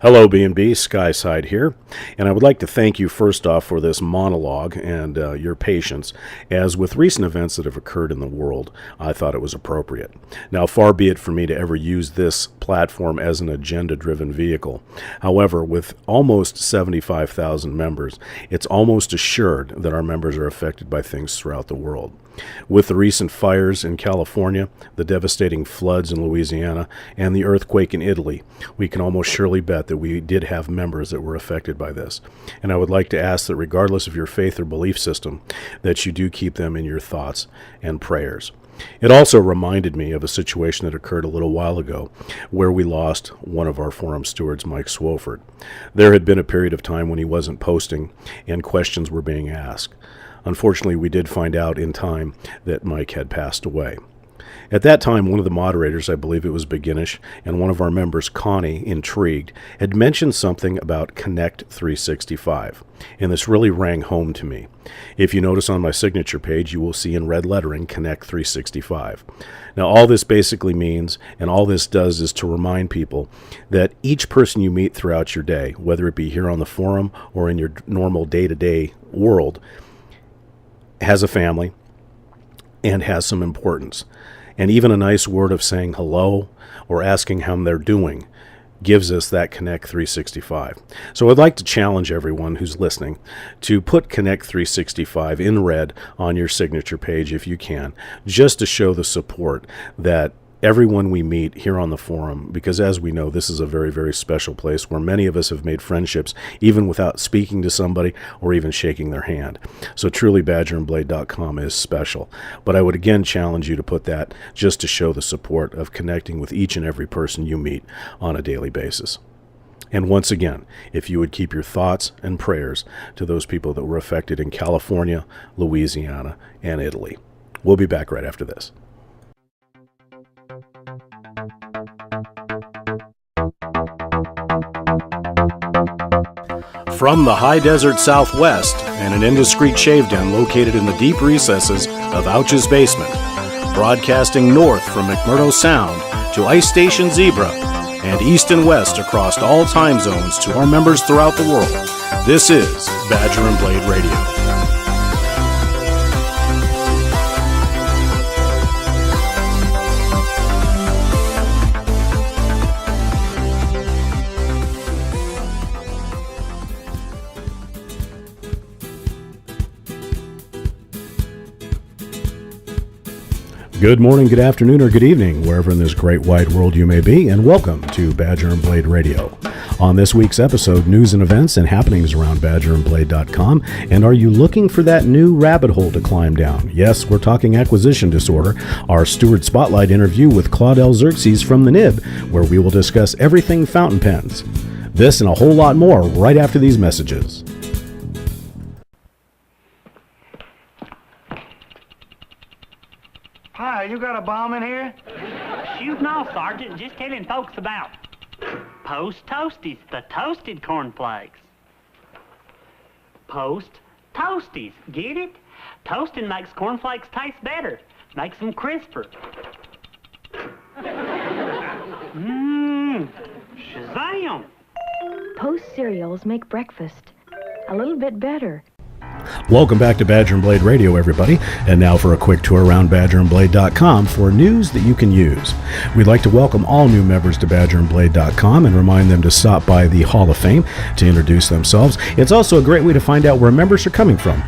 Hello, B&B, Skyside here, and I would like to thank you first off for this monologue and your patience, as with recent events that have occurred in the world, I thought it was appropriate. Now, far be it for me to ever use this platform as an agenda-driven vehicle. However, with almost 75,000 members, it's almost assured that our members are affected by things throughout the world. With the recent fires in California, the devastating floods in Louisiana, and the earthquake in Italy, we can almost surely bet that we did have members that were affected by this. And I would like to ask that regardless of your faith or belief system, that you do keep them in your thoughts and prayers. It also reminded me of a situation that occurred a little while ago where we lost one of our forum stewards, Mike Swofford. There had been a period of time when he wasn't posting and questions were being asked. Unfortunately, we did find out in time that Mike had passed away. At that time, one of the moderators, I believe it was Beginnish, and one of our members, Connie, intrigued, had mentioned something about Connect 365, and this really rang home to me. If you notice on my signature page, you will see in red lettering, Connect 365. Now, all this basically means, and all this does, is to remind people that each person you meet throughout your day, whether it be here on the forum or in your normal day-to-day world, has a family and has some importance. And even a nice word of saying hello or asking how they're doing gives us that Connect 365. So I'd like to challenge everyone who's listening to put Connect 365 in red on your signature page if you can, just to show the support that everyone we meet here on the forum, because as we know, this is a very, very special place where many of us have made friendships even without speaking to somebody or even shaking their hand. So truly, badgerandblade.com is special. But I would again challenge you to put that just to show the support of connecting with each and every person you meet on a daily basis. And once again, if you would keep your thoughts and prayers to those people that were affected in California, Louisiana, and Italy. We'll be back right after this. From the high desert southwest and an indiscreet shave den located in the deep recesses of Ouch's basement, broadcasting north from McMurdo Sound to Ice Station Zebra and east and west across all time zones to our members throughout the world, this is Badger and Blade Radio. Good morning, good afternoon, or good evening, wherever in this great wide world you may be, and welcome to Badger and Blade Radio. On this week's episode, news and events and happenings around badgerandblade.com. And are you looking for that new rabbit hole to climb down? Yes, we're talking acquisition disorder, our Steward Spotlight interview with Claudel Xerxes from the Nib, where we will discuss everything fountain pens. This and a whole lot more right after these messages. Hi, you got a bomb in here? Shoot no, Sergeant. Just telling folks about Post Toasties, the toasted cornflakes. Post Toasties, get it? Toasting makes cornflakes taste better. Makes them crisper. Shazam! Post cereals make breakfast a little bit better. Welcome back to Badger and Blade Radio, everybody. And now for a quick tour around badgerandblade.com for news that you can use. We'd like to welcome all new members to badgerandblade.com and remind them to stop by the Hall of Fame to introduce themselves. It's also a great way to find out where members are coming from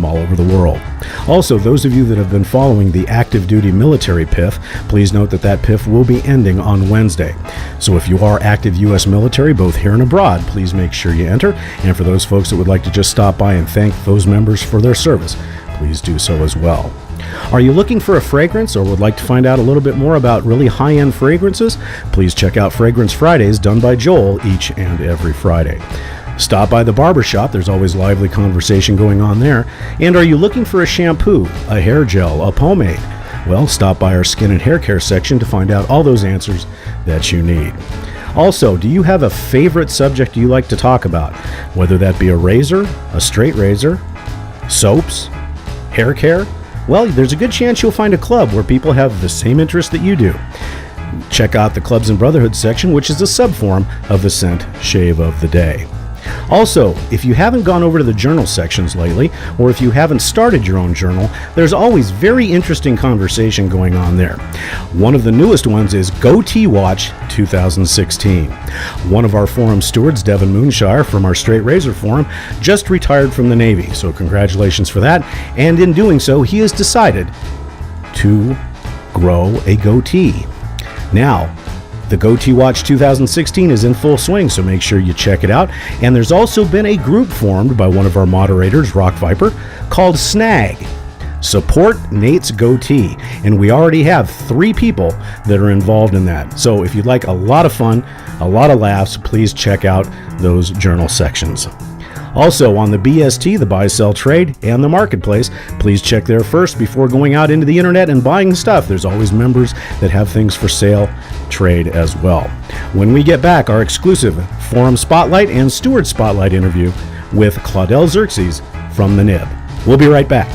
all over the world. Also, those of you that have been following the active duty military PIF, please note that that PIF will be ending on Wednesday. So if you are active U.S. military, both here and abroad, please make sure you enter. And for those folks that would like to just stop by and thank those members for their service, please do so as well. Are you looking for a fragrance or would like to find out a little bit more about really high-end fragrances? Please check out Fragrance Fridays done by Joel each and every Friday. Stop by the barbershop. There's always lively conversation going on there. And are you looking for a shampoo, a hair gel, a pomade? Well, stop by our skin and hair care section to find out all those answers that you need. Also, do you have a favorite subject you like to talk about? Whether that be a razor, a straight razor, soaps, hair care? Well, there's a good chance you'll find a club where people have the same interest that you do. check out the Clubs and Brotherhoods section, which is a subforum of the Scent Shave of the Day. Also, if you haven't gone over to the journal sections lately, or if you haven't started your own journal, there's always very interesting conversation going on there. One of the newest ones is Goatee Watch 2016. One of our forum stewards, Devin Moonshire from our Straight Razor Forum, just retired from the Navy, so congratulations for that. And in doing so, he has decided to grow a goatee. Now, the Goatee Watch 2016 is in full swing, so make sure you check it out. And there's also been a group formed by one of our moderators, Rock Viper, called Snag. Support Nate's Goatee. And we already have 3 people that are involved in that. So if you'd like a lot of fun, a lot of laughs, please check out those journal sections. Also, on the BST, the Buy, Sell, Trade, and the Marketplace, please check there first before going out into the internet and buying stuff. There's always members that have things for sale, trade as well. When we get back, our exclusive Forum Spotlight and Steward Spotlight interview with Claudel Xerxes from the Nib. We'll be right back.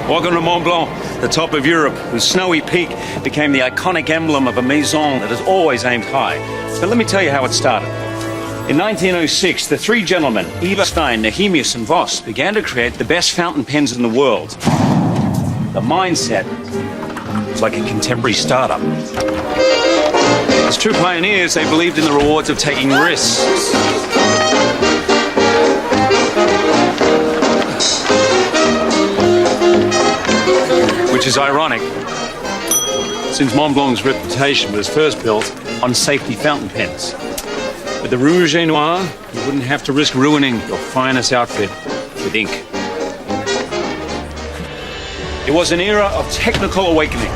Welcome to Mont Blanc, the top of Europe, whose snowy peak became the iconic emblem of a maison that has always aimed high. But let me tell you how it started. In 1906, the 3 gentlemen, Eberstein, Nehemius, and Voss, began to create the best fountain pens in the world. The mindset was like a contemporary startup. As true pioneers, they believed in the rewards of taking risks. Which is ironic, since Mont Blanc's reputation was first built on safety fountain pens. With the Rouge et Noir, you wouldn't have to risk ruining your finest outfit with ink. It was an era of technical awakening.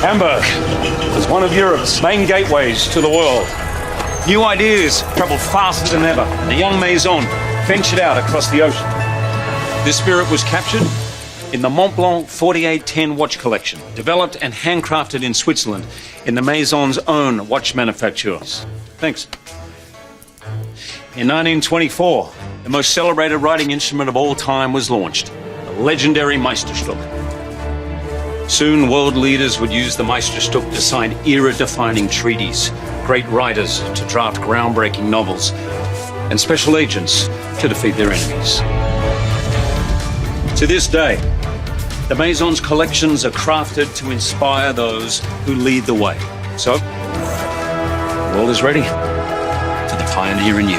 Hamburg was one of Europe's main gateways to the world. New ideas traveled faster than ever, and the young maison ventured out across the ocean. This spirit was captured in the Mont Blanc 4810 watch collection, developed and handcrafted in Switzerland in the Maison's own watch manufacturers. Thanks. In 1924, the most celebrated writing instrument of all time was launched, the legendary Meisterstück. Soon, world leaders would use the Meisterstück to sign era-defining treaties, great writers to draft groundbreaking novels, and special agents to defeat their enemies. To this day, the Maison's collections are crafted to inspire those who lead the way. So, the world is ready for the pioneer in you.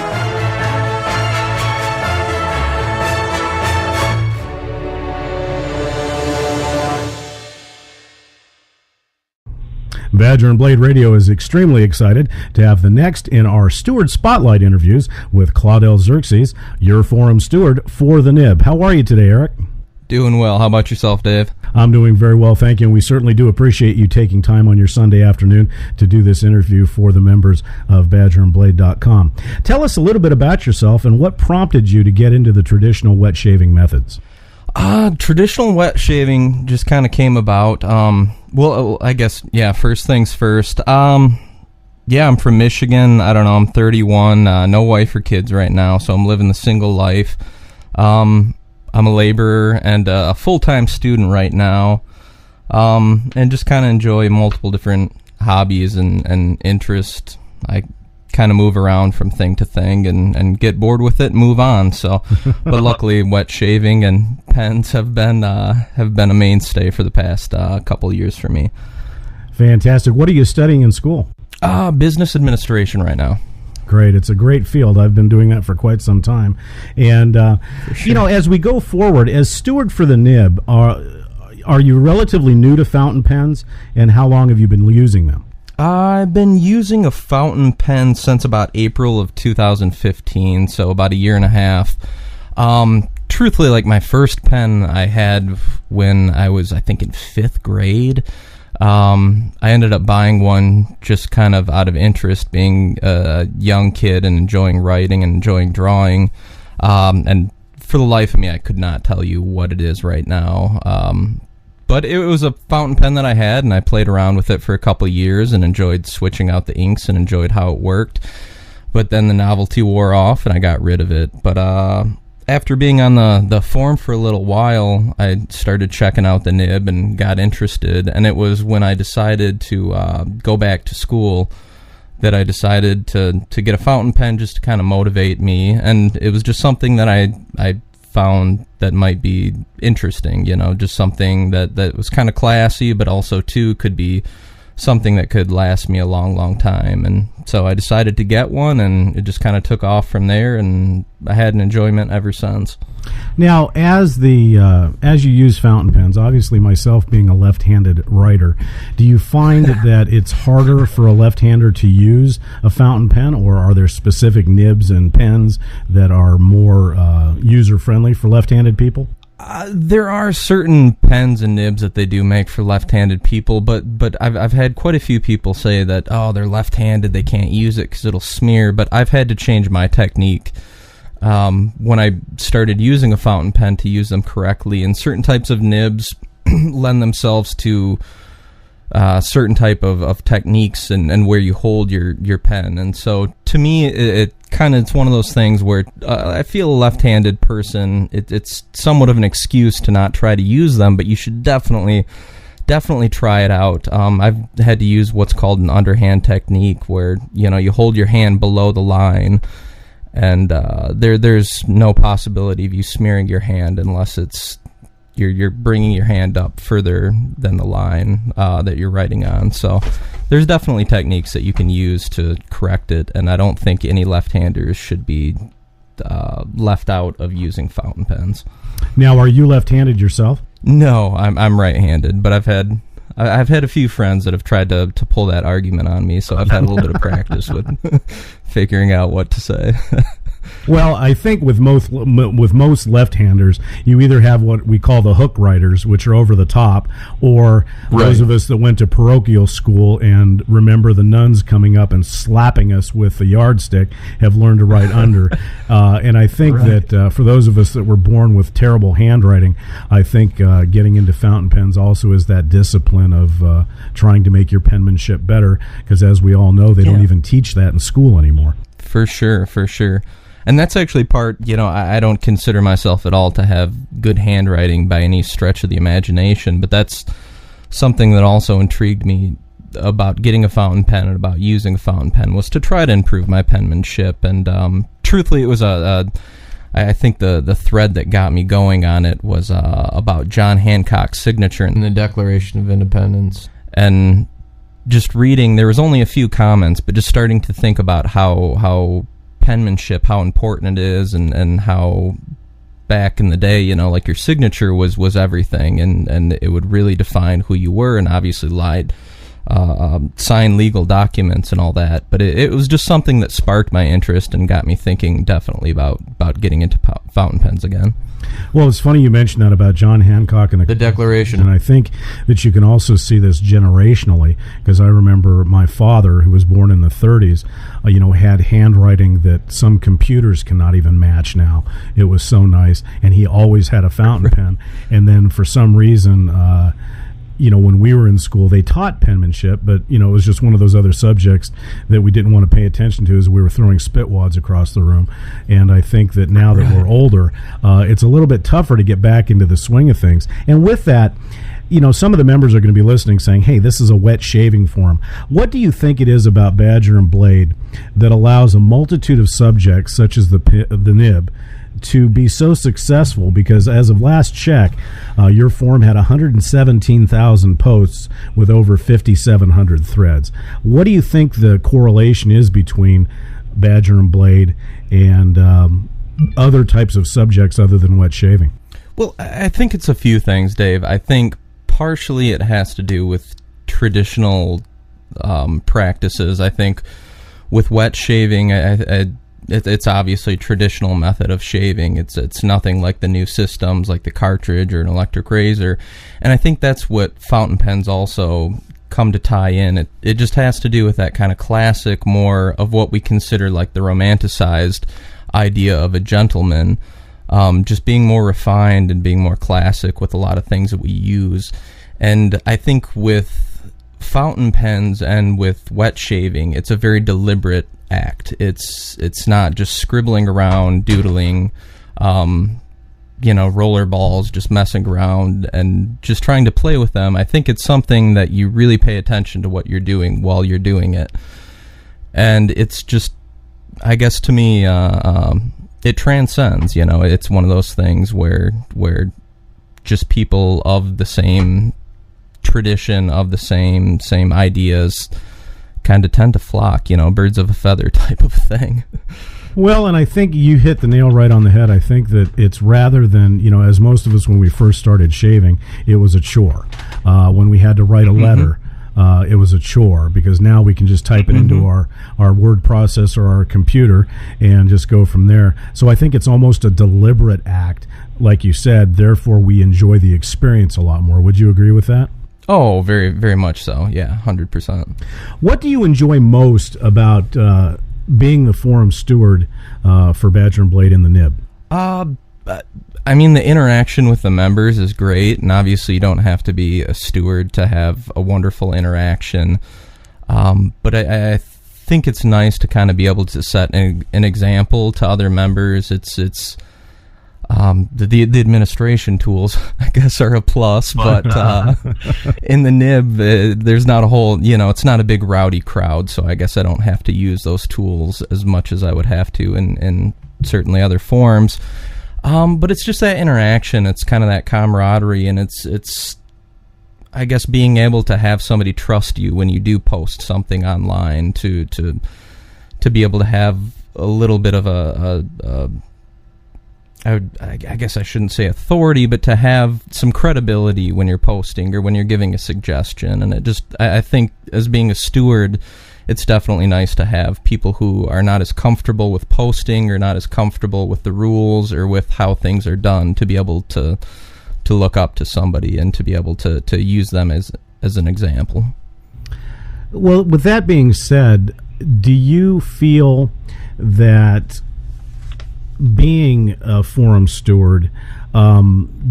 Badger and Blade Radio is extremely excited to have the next in our Steward Spotlight interviews with Claudel Xerxes, your forum steward for the Nib. How are you today, Eric? Doing well. How about yourself, Dave? I'm doing very well, thank you, and we certainly do appreciate you taking time on your Sunday afternoon to do this interview for the members of BadgerandBlade.com. Tell us a little bit about yourself and what prompted you to get into the traditional wet shaving methods. Traditional wet shaving just kind of came about. Well, I guess, first things first. I'm from Michigan. I don't know, I'm 31, no wife or kids right now, so I'm living the single life. I'm a laborer and a full-time student right now, and just kind of enjoy multiple different hobbies and interests. I kind of move around from thing to thing and get bored with it and move on. So, but luckily, wet shaving and pens have been a mainstay for the past couple of years for me. Fantastic. What are you studying in school? Business administration right now. Great. It's a great field. I've been doing that for quite some time. And, sure. As we go forward, as steward for the Nib, are you relatively new to fountain pens, and how long have you been using them? I've been using a fountain pen since about April of 2015, so about a year and a half. Truthfully, like my first pen I had when I was, I think, in 5th grade. I ended up buying one just kind of out of interest, being a young kid and enjoying writing and enjoying drawing. And for the life of me, I could not tell you what it is right now. But it was a fountain pen that I had, and I played around with it for a couple of years and enjoyed switching out the inks and enjoyed how it worked. But then the novelty wore off, and I got rid of it. But after being on the forum for a little while, I started checking out the Nib and got interested. And it was when I decided to go back to school that I decided to get a fountain pen just to kind of motivate me. And it was just something that I found that might be interesting, just something that was kind of classy, but also, too, could be something that could last me a long, long time. And so I decided to get one, and it just kind of took off from there, and I had an enjoyment ever since. Now, as you use fountain pens, obviously myself being a left-handed writer, do you find that it's harder for a left-hander to use a fountain pen, or are there specific nibs and pens that are more user-friendly for left-handed people? There are certain pens and nibs that they do make for left-handed people, but I've had quite a few people say that, they're left-handed, they can't use it because it'll smear, but I've had to change my technique when I started using a fountain pen to use them correctly, and certain types of nibs lend themselves to certain type of techniques and where you hold your pen. And so to me, it's one of those things where I feel a left-handed person, it's somewhat of an excuse to not try to use them, but you should definitely try it out. I've had to use what's called an underhand technique, where you hold your hand below the line, and there's no possibility of you smearing your hand unless it's you're bringing your hand up further than the line that you're writing on. So there's definitely techniques that you can use to correct it, and I don't think any left-handers should be left out of using fountain pens. Now, are you left-handed yourself? No, I'm right-handed, but I've had a few friends that have tried to pull that argument on me, so I've had a little bit of practice with figuring out what to say. Well, I think with most left-handers, you either have what we call the hook writers, which are over the top, or those of us that went to parochial school and remember the nuns coming up and slapping us with the yardstick have learned to write under. And I think that for those of us that were born with terrible handwriting, I think getting into fountain pens also is that discipline of trying to make your penmanship better, because as we all know, they don't even teach that in school anymore. For sure. And that's actually part, I don't consider myself at all to have good handwriting by any stretch of the imagination, but that's something that also intrigued me about getting a fountain pen and about using a fountain pen, was to try to improve my penmanship. And truthfully, it was I think the thread that got me going on it was about John Hancock's signature in the Declaration of Independence. And just reading, there was only a few comments, but just starting to think about how penmanship, how important it is, and how back in the day, like your signature was everything, and it would really define who you were, and obviously sign legal documents and all that. But it was just something that sparked my interest and got me thinking definitely about getting into fountain pens again. Well, it's funny you mentioned that about John Hancock and the Declaration. And I think that you can also see this generationally, because I remember my father, who was born in the 30s, had handwriting that some computers cannot even match now. It was so nice, and he always had a fountain pen. And then for some reason, when we were in school, they taught penmanship, but, it was just one of those other subjects that we didn't want to pay attention to as we were throwing spit wads across the room. And I think that now that we're older, it's a little bit tougher to get back into the swing of things. And with that, some of the members are going to be listening saying, hey, this is a wet shaving form. What do you think it is about Badger and Blade that allows a multitude of subjects, such as the nib, to be so successful? Because as of last check, your form had 117,000 posts with over 5,700 threads. What do you think the correlation is between Badger and Blade and other types of subjects other than wet shaving? Well, I think it's a few things, Dave. I think partially it has to do with traditional practices. I think with wet shaving, it's obviously a traditional method of shaving. It's nothing like the new systems like the cartridge or an electric razor. And I think that's what fountain pens also come to tie in. It just has to do with that kind of classic, more of what we consider like the romanticized idea of a gentleman. Just being more refined and being more classic with a lot of things that we use. And I think with fountain pens and with wet shaving, it's a very deliberate act. It's not just scribbling around, doodling, roller balls, just messing around and just trying to play with them. I think it's something that you really pay attention to what you're doing while you're doing it. And it's just, I guess to me, it transcends, it's one of those things where just people of the same tradition, of the same ideas kind of tend to flock, birds of a feather type of thing. Well, and I think you hit the nail right on the head. I think that it's rather than, as most of us when we first started shaving, it was a chore. When we had to write a letter, it was a chore, because now we can just type it into our word processor or our computer and just go from there. So I think it's almost a deliberate act, like you said. Therefore, we enjoy the experience a lot more. Would you agree with that? Oh, very, very much so. Yeah, 100%. What do you enjoy most about being the forum steward for Badger and Blade in the nib? I mean, the interaction with the members is great, and obviously you don't have to be a steward to have a wonderful interaction. But I think it's nice to kind of be able to set an example to other members. It's the administration tools, I guess, are a plus, but in the nib, there's not a whole, it's not a big rowdy crowd, so I guess I don't have to use those tools as much as I would have to in certainly other forums. But it's just that interaction. It's kind of that camaraderie, and it's I guess being able to have somebody trust you when you do post something online, to be able to have a little bit of I guess I shouldn't say authority, but to have some credibility when you're posting or when you're giving a suggestion. And I think as being a steward, it's definitely nice to have people who are not as comfortable with posting or not as comfortable with the rules or with how things are done, to be able to look up to somebody and to be able to use them as an example. Well, with that being said, do you feel that being a forum steward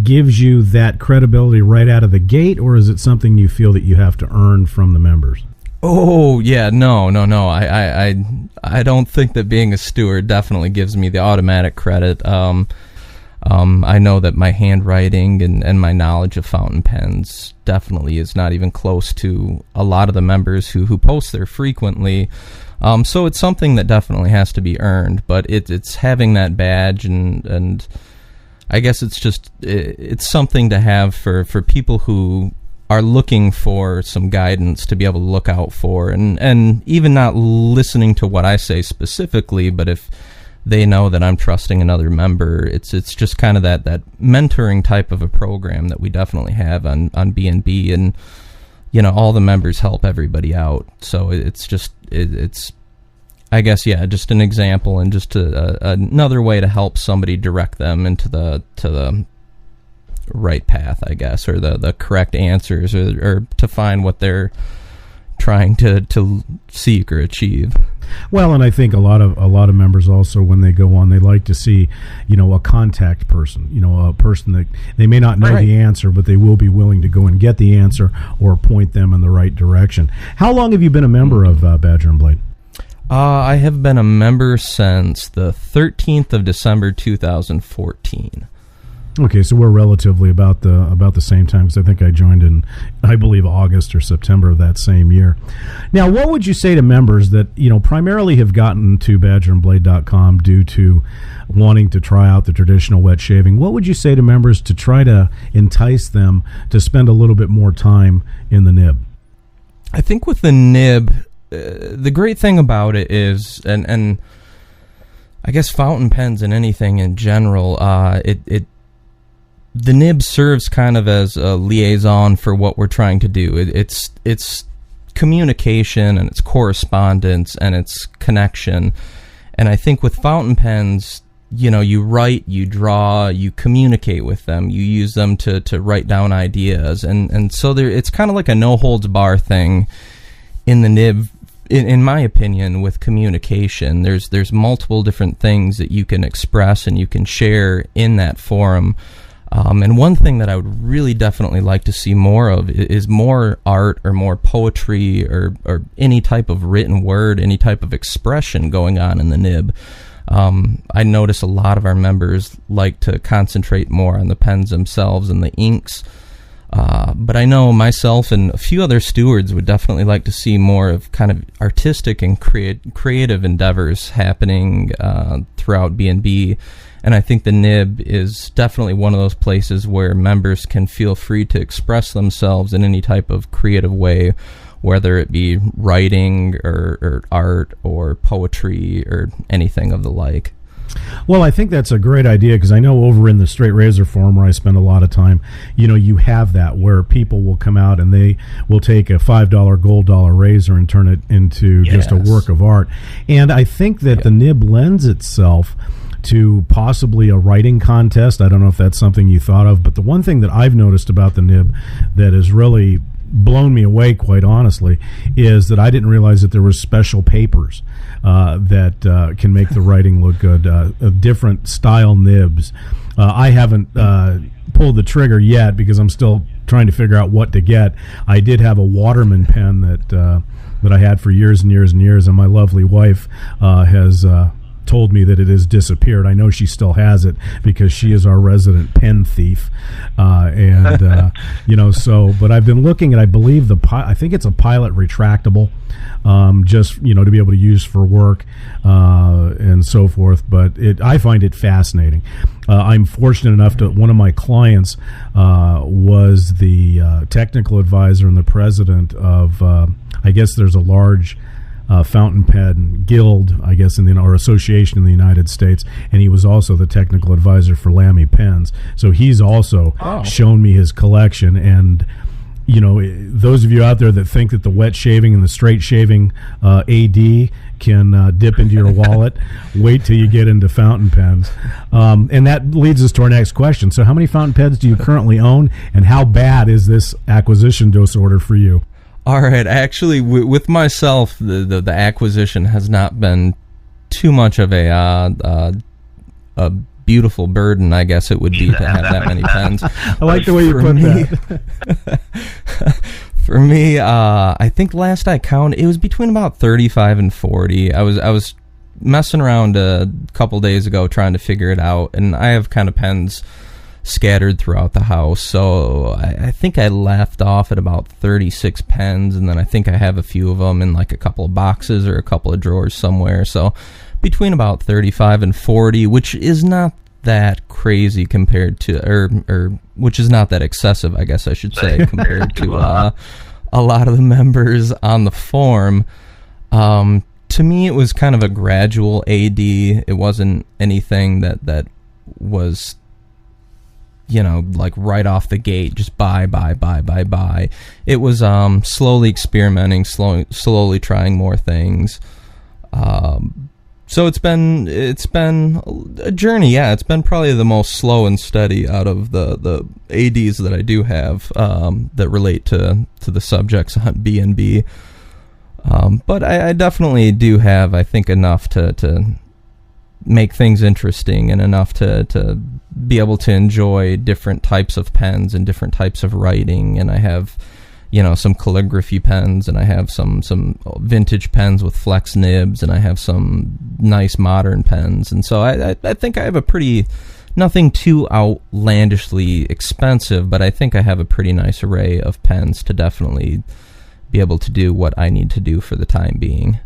gives you that credibility right out of the gate, or is it something you feel that you have to earn from the members? Oh, yeah, no. I don't think that being a steward definitely gives me the automatic credit. I know that my handwriting and my knowledge of fountain pens definitely is not even close to a lot of the members who post there frequently. So it's something that definitely has to be earned, but it's having that badge, and I guess it's something to have for people who are looking for some guidance to be able to look out for, and even not listening to what I say specifically, but if they know that I'm trusting another member, it's just kind of that mentoring type of a program that we definitely have on B&B, and all the members help everybody out. So it's I guess, yeah, just an example and just another way to help somebody direct them into the right path, I guess, or the correct answers, or to find what they're trying to seek or achieve. Well, and I think a lot of members also, when they go on, they like to see, a contact person, a person that they may not know the answer, but they will be willing to go and get the answer or point them in the right direction. How long have you been a member of Badger and Blade? I have been a member since the 13th of December 2014. Okay, so we're relatively about the same time, because I think I joined in, I believe, August or September of that same year. Now, what would you say to members that primarily have gotten to badgerandblade.com due to wanting to try out the traditional wet shaving? What would you say to members to try to entice them to spend a little bit more time in the nib? I think with the nib, the great thing about it is, and I guess fountain pens and anything in general, the nib serves kind of as a liaison for what we're trying to do. It's communication, and it's correspondence, and it's connection. And I think with fountain pens, you write, you draw, you communicate with them, you use them to write down ideas. And so it's kind of like a no-holds-bar thing in the nib, in my opinion, with communication. There's multiple different things that you can express and you can share in that forum. And one thing that I would really definitely like to see more of is more art or more poetry or any type of written word, any type of expression going on in the nib. I notice a lot of our members like to concentrate more on the pens themselves and the inks. But I know myself and a few other stewards would definitely like to see more of kind of artistic and creative endeavors happening throughout B&B. And I think the nib is definitely one of those places where members can feel free to express themselves in any type of creative way, whether it be writing or art or poetry or anything of the like. Well, I think that's a great idea, because I know over in the Straight Razor Forum, where I spend a lot of time, you have that where people will come out and they will take a $5 gold dollar razor and turn it into just a work of art. And I think that the nib lends itself to possibly a writing contest. I don't know if that's something you thought of, but the one thing that I've noticed about the nib that has really blown me away, quite honestly, is that I didn't realize that there were special papers that can make the writing look good, of different style nibs. I haven't pulled the trigger yet because I'm still trying to figure out what to get. I did have a Waterman pen that I had for years and years and years, and my lovely wife has told me that it has disappeared. I know she still has it because she is our resident pen thief, but I've been looking at, I believe I think it's a Pilot retractable, just to be able to use for work and so forth. But I find it fascinating. I'm fortunate enough to, one of my clients was the technical advisor and the president of, I guess there's a large fountain pen guild, I guess, or association in the United States, and he was also the technical advisor for Lamy Pens. So he's also shown me his collection. And those of you out there that think that the wet shaving and the straight shaving AD can dip into your wallet, wait till you get into fountain pens. And that leads us to our next question. So how many fountain pens do you currently own, and how bad is this acquisition disorder for you? All right, actually, with myself, the acquisition has not been too much of a beautiful burden, I guess it would be, to have that many pens. I like the way you put that. For me, I think last I counted, it was between about 35 and 40. I was messing around a couple days ago trying to figure it out, and I have kind of pens scattered throughout the house, so I think I left off at about 36 pens, and then I think I have a few of them in like a couple of boxes or a couple of drawers somewhere, so between about 35 and 40, which is not that crazy compared to, or which is not that excessive, I guess I should say, compared to a lot of the members on the forum. To me, it was kind of a gradual AD. It wasn't anything that was, like right off the gate, just buy. It was slowly experimenting, slowly trying more things. So it's been a journey. Yeah, it's been probably the most slow and steady out of the ADs that I do have that relate to the subjects on B&B. But I definitely do have, I think, enough to make things interesting and enough to be able to enjoy different types of pens and different types of writing. And I have, some calligraphy pens, and I have some vintage pens with flex nibs, and I have some nice modern pens. And so I think I have a pretty, nothing too outlandishly expensive, but I think I have a pretty nice array of pens to definitely be able to do what I need to do for the time being.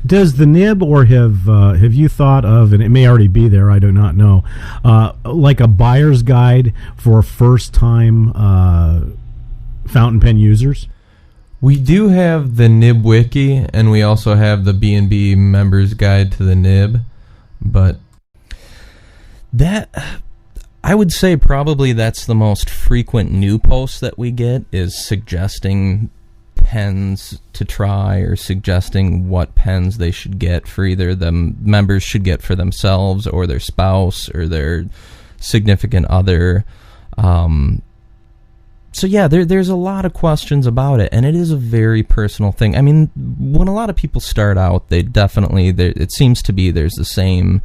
Does the nib, or have you thought of, and it may already be there, I do not know, like a buyer's guide for first-time fountain pen users? We do have the Nib Wiki, and we also have the B&B Members Guide to the Nib, but that, I would say probably that's the most frequent new post that we get, is suggesting pens to try, or suggesting what pens they should get for either the members should get for themselves or their spouse or their significant other. So yeah, there's a lot of questions about it, and it is a very personal thing. I mean, when a lot of people start out, they definitely, it seems to be there's the same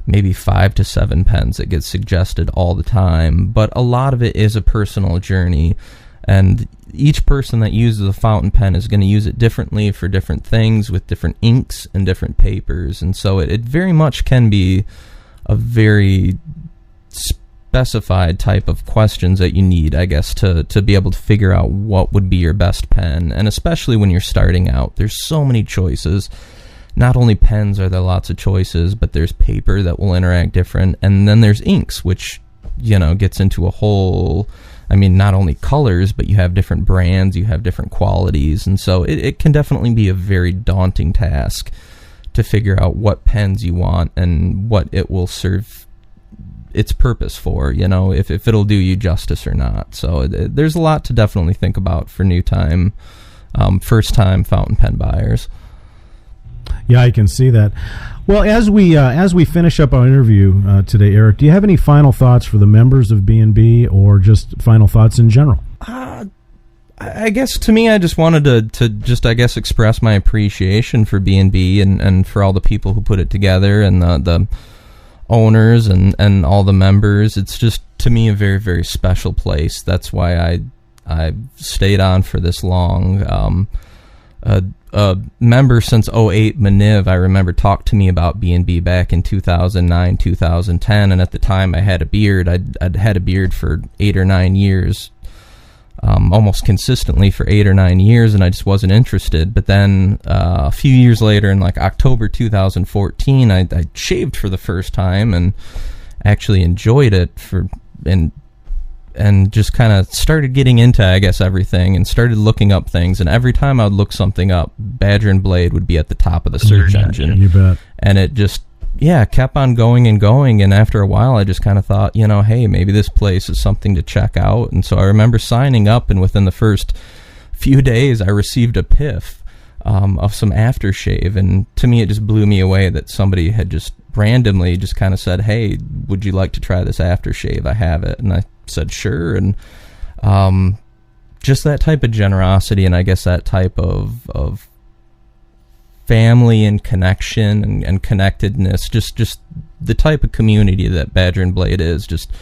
maybe 5 to 7 pens that get suggested all the time, but a lot of it is a personal journey, and each person that uses a fountain pen is going to use it differently for different things with different inks and different papers, and so it very much can be a very specified type of questions that you need, I guess, to be able to figure out what would be your best pen. And especially when you're starting out, there's so many choices. Not only pens are there lots of choices, but there's paper that will interact different, and then there's inks, which gets into a whole, I mean, not only colors, but you have different brands, you have different qualities, and so it can definitely be a very daunting task to figure out what pens you want and what it will serve its purpose for, if it'll do you justice or not. So there's a lot to definitely think about for first-time fountain pen buyers. Yeah, I can see that. Well, as we finish up our interview today, Eric, do you have any final thoughts for the members of B&B, or just final thoughts in general? I guess to me, I just wanted to just, I guess, express my appreciation for B&B and for all the people who put it together, and the owners and all the members. It's just, to me, a very, very special place. That's why I stayed on for this long. A member since 2008, Maniv, I remember, talked to me about B&B back in 2009, 2010, and at the time I had a beard. I'd had a beard for 8 or 9 years, almost consistently for 8 or 9 years, and I just wasn't interested. But then a few years later, in like October 2014, I shaved for the first time and actually enjoyed it and just kind of started getting into, I guess, everything, and started looking up things. And every time I would look something up, Badger and Blade would be at the top of the search engine. You bet. And it just, kept on going and going. And after a while, I just kind of thought, hey, maybe this place is something to check out. And so I remember signing up, and within the first few days, I received a piff of some aftershave. And to me, it just blew me away that somebody had just randomly just kind of said, hey, would you like to try this aftershave? I have it. And I said sure. And just that type of generosity, and I guess that type of family and connection and connectedness, just the type of community that Badger and Blade is, just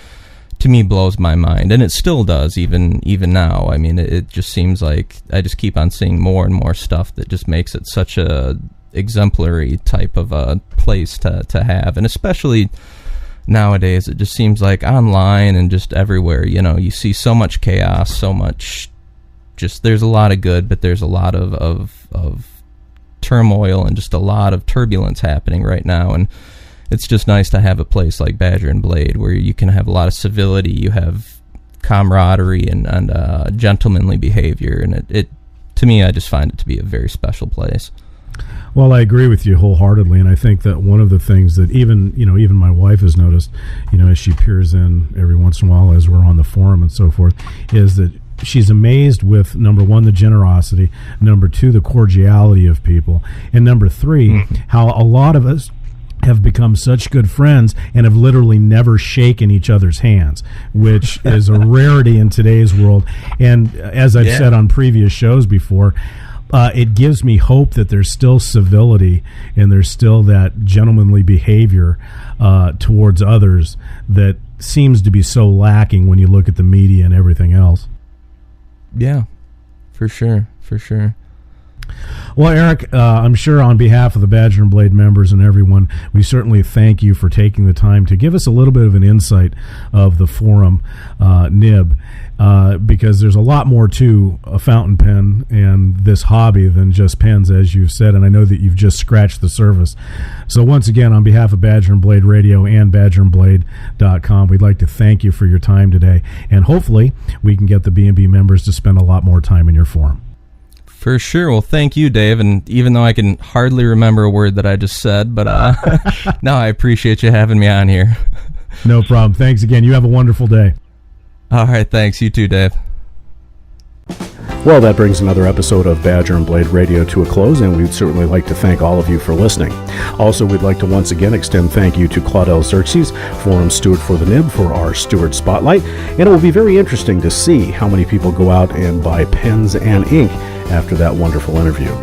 to me blows my mind, and it still does even now. I mean, it just seems like I just keep on seeing more and more stuff that just makes it such a exemplary type of a place to have. And especially nowadays, it just seems like online and just everywhere, you see so much chaos, so much, just, there's a lot of good, but there's a lot of turmoil and just a lot of turbulence happening right now. And it's just nice to have a place like Badger and Blade where you can have a lot of civility, you have camaraderie and gentlemanly behavior, and it to me, I just find it to be a very special place. Well, I agree with you wholeheartedly, and I think that one of the things that even my wife has noticed, as she peers in every once in a while as we're on the forum and so forth, is that she's amazed with, number one, the generosity, number two, the cordiality of people, and number three, how a lot of us have become such good friends and have literally never shaken each other's hands, which is a rarity in today's world. And as I've said on previous shows before, it gives me hope that there's still civility and there's still that gentlemanly behavior towards others that seems to be so lacking when you look at the media and everything else. Yeah, for sure. Well, Eric, I'm sure on behalf of the Badger and Blade members and everyone, we certainly thank you for taking the time to give us a little bit of an insight of the forum nib, because there's a lot more to a fountain pen and this hobby than just pens, as you've said, and I know that you've just scratched the surface. So once again, on behalf of Badger and Blade Radio and badgerandblade.com, we'd like to thank you for your time today, and hopefully we can get the B&B members to spend a lot more time in your forum. For sure. Well, thank you, Dave. And even though I can hardly remember a word that I just said, but no, I appreciate you having me on here. No problem. Thanks again. You have a wonderful day. All right. Thanks. You too, Dave. Well, that brings another episode of Badger and Blade Radio to a close, and we'd certainly like to thank all of you for listening. Also, we'd like to once again extend thank you to Claudel Xerxes, Forum Steward for the Nib, for our Steward Spotlight, and it will be very interesting to see how many people go out and buy pens and ink after that wonderful interview.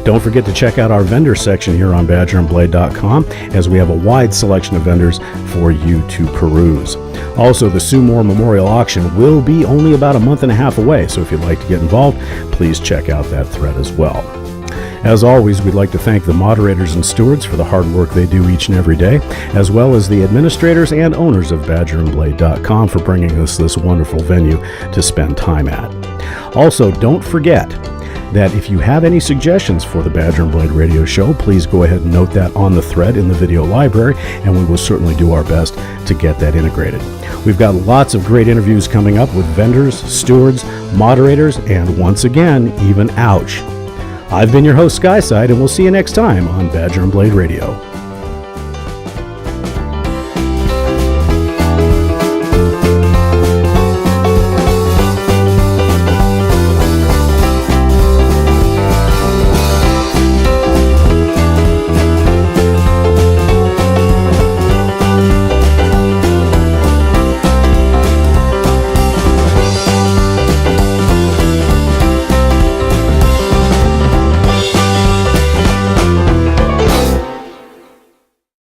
Don't forget to check out our vendor section here on badgerandblade.com, as we have a wide selection of vendors for you to peruse. Also, the Sue Moore Memorial Auction will be only about a month and a half away, so if you'd like to get involved, please check out that thread as well. As always, we'd like to thank the moderators and stewards for the hard work they do each and every day, as well as the administrators and owners of badgerandblade.com for bringing us this wonderful venue to spend time at. Also, don't forget that if you have any suggestions for the Badger and Blade Radio Show, please go ahead and note that on the thread in the video library, and we will certainly do our best to get that integrated. We've got lots of great interviews coming up with vendors, stewards, moderators, and once again, even Ouch. I've been your host, Skyside, and we'll see you next time on Badger and Blade Radio.